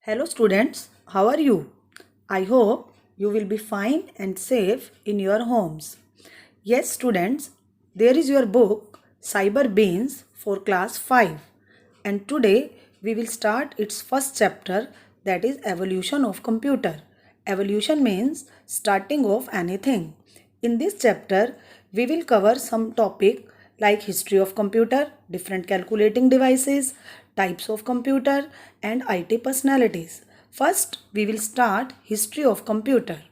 Hello students, how are you? I hope you will be fine and safe in your homes. Yes students, there is your book Cyber Beans for class 5 and today we will start its first chapter, that is evolution of computer. Evolution means starting of anything. In this chapter we will cover some topic like history of computer, different calculating devices, types of computer and IT personalities. First, we will start history of computer.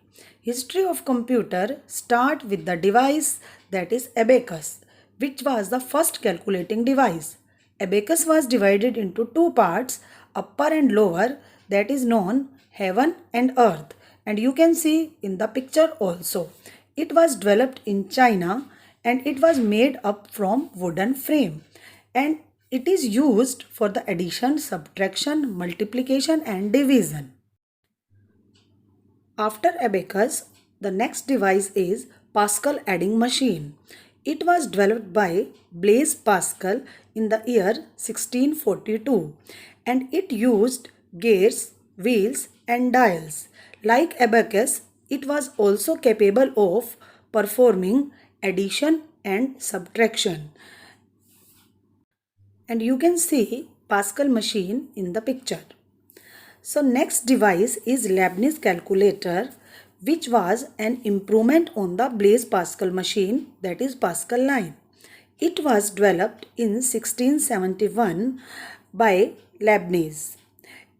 History of computer start with the device that is abacus, which was the first calculating device. Abacus was divided into two parts, upper and lower, that is known heaven and earth, and you can see in the picture also. It was developed in China and it was made up from wooden frame, and it is used for the addition, subtraction, multiplication and division. After abacus, the next device is Pascal adding machine. It was developed by Blaise Pascal in the year 1642 and it used gears, wheels and dials. Like abacus, it was also capable of performing addition and subtraction. And you can see Pascal machine in the picture. So next device is Leibniz calculator, which was an improvement on the Blaise Pascal machine, that is Pascal 9. It was developed in 1671 by Leibniz.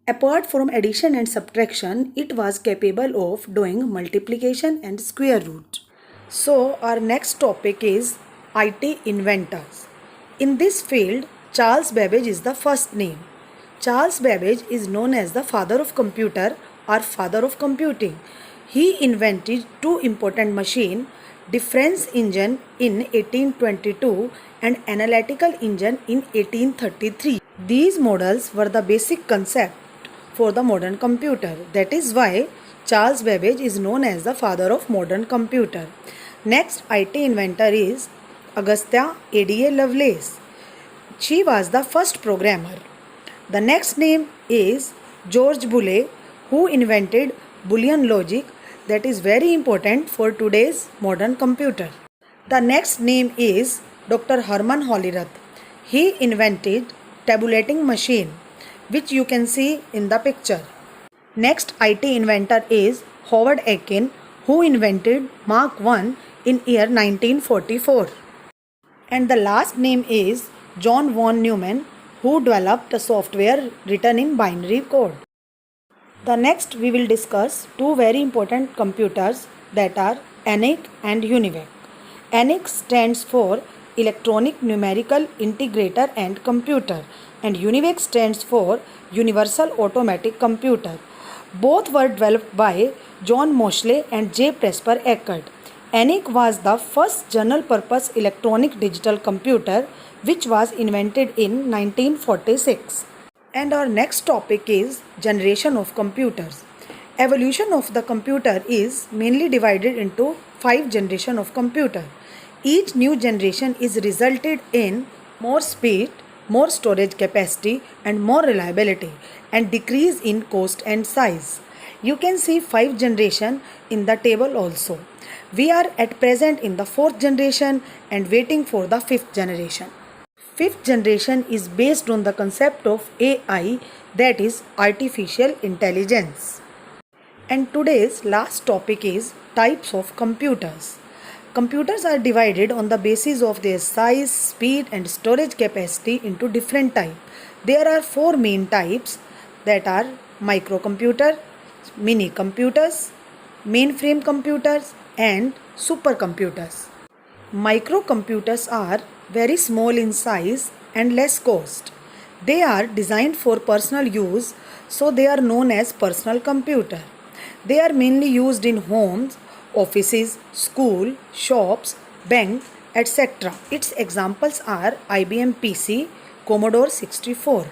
Apart from addition and subtraction, it was capable of doing multiplication and square root. So our next topic is IT inventors. In this field, Charles Babbage is the first name. Charles Babbage is known as the father of computer or father of computing. He invented two important machines, difference engine in 1822 and analytical engine in 1833. These models were the basic concept for the modern computer. That is why Charles Babbage is known as the father of modern computer. Next IT inventor is Augusta Ada Lovelace. She was the first programmer. The next name is George Boole, who invented Boolean logic, that is very important for today's modern computer. The next name is Dr. Herman Hollerith. He invented tabulating machine, which you can see in the picture. Next IT inventor is Howard Aiken, who invented Mark I in year 1944. And the last name is John von Neumann, who developed a software written in binary code. The next we will discuss two very important computers, that are ENIAC and UNIVAC. ENIAC stands for Electronic Numerical Integrator and Computer and UNIVAC stands for Universal Automatic Computer. Both were developed by John Moseley and J. Presper Eckert. ENIAC was the first general-purpose electronic digital computer which was invented in 1946. And our next topic is generation of computers. Evolution of the computer is mainly divided into 5 generations of computer. Each new generation is resulted in more speed, more storage capacity and more reliability and decrease in cost and size. You can see 5 generation in the table also. We are at present in the 4th generation and waiting for the 5th generation. 5th generation is based on the concept of AI, that is artificial intelligence. And today's last topic is types of computers. Computers are divided on the basis of their size, speed and storage capacity into different types. There are 4 main types, that are microcomputer, mini computers, mainframe computers and supercomputers. Microcomputers are very small in size and less cost. They are designed for personal use, so they are known as personal computer. They are mainly used in homes, offices, school, shops, bank, etc. Its examples are IBM PC, Commodore 64.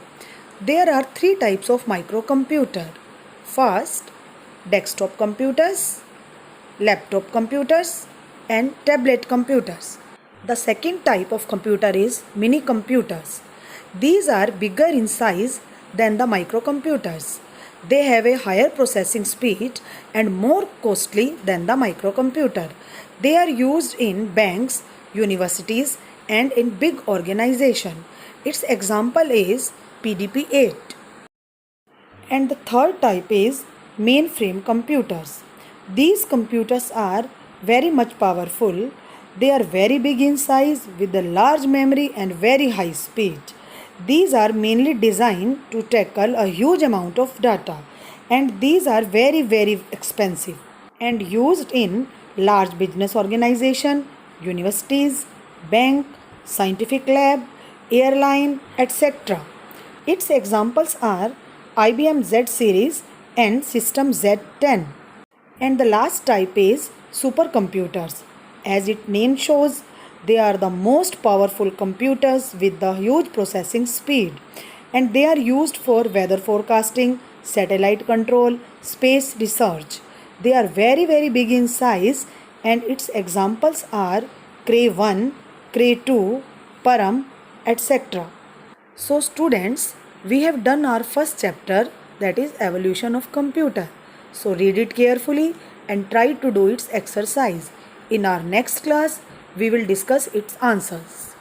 There are 3 types of microcomputer. First, desktop computers, laptop computers and tablet computers. The second type of computer is mini computers. These are bigger in size than the microcomputers. They have a higher processing speed and more costly than the microcomputer. They are used in banks, universities, and in big organizations. Its example is PDP-8. And the third type is mainframe computers. These computers are very much powerful. They are very big in size with a large memory and very high speed. These are mainly designed to tackle a huge amount of data, and these are very expensive and used in large business organization, universities, bank, scientific lab, airline, etc. Its examples are IBM Z series and System Z10. And the last type is supercomputers. As its name shows, they are the most powerful computers with the huge processing speed, and they are used for weather forecasting, satellite control, space research. They are very big in size, and its examples are Cray 1, Cray 2, Param, etc. So students, we have done our first chapter, that is evolution of computer. So read it carefully and try to do its exercise. In our next class, we will discuss its answers.